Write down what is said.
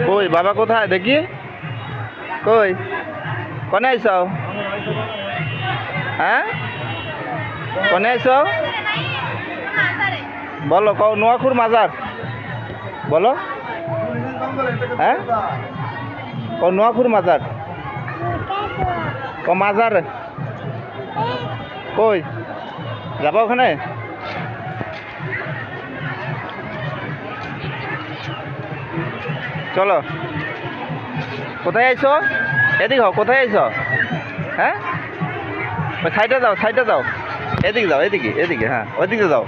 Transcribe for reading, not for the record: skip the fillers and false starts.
কই বাবা কোথায় দেখি কই কনে আইছ হ্যাঁ কনে আইছ বলো কও নোয়াখুর মাজার বলো হ্যাঁ ও নোয়াখুর মাজার ও মাজার কই যাবা ওখানে চলো কোথায় আইছো এদিকে হও কোথায় আইছো হ্যাঁ সাইডে যাও এদিকে যাও এদিকে এদিকে হ্যাঁ ওইদিকে যাও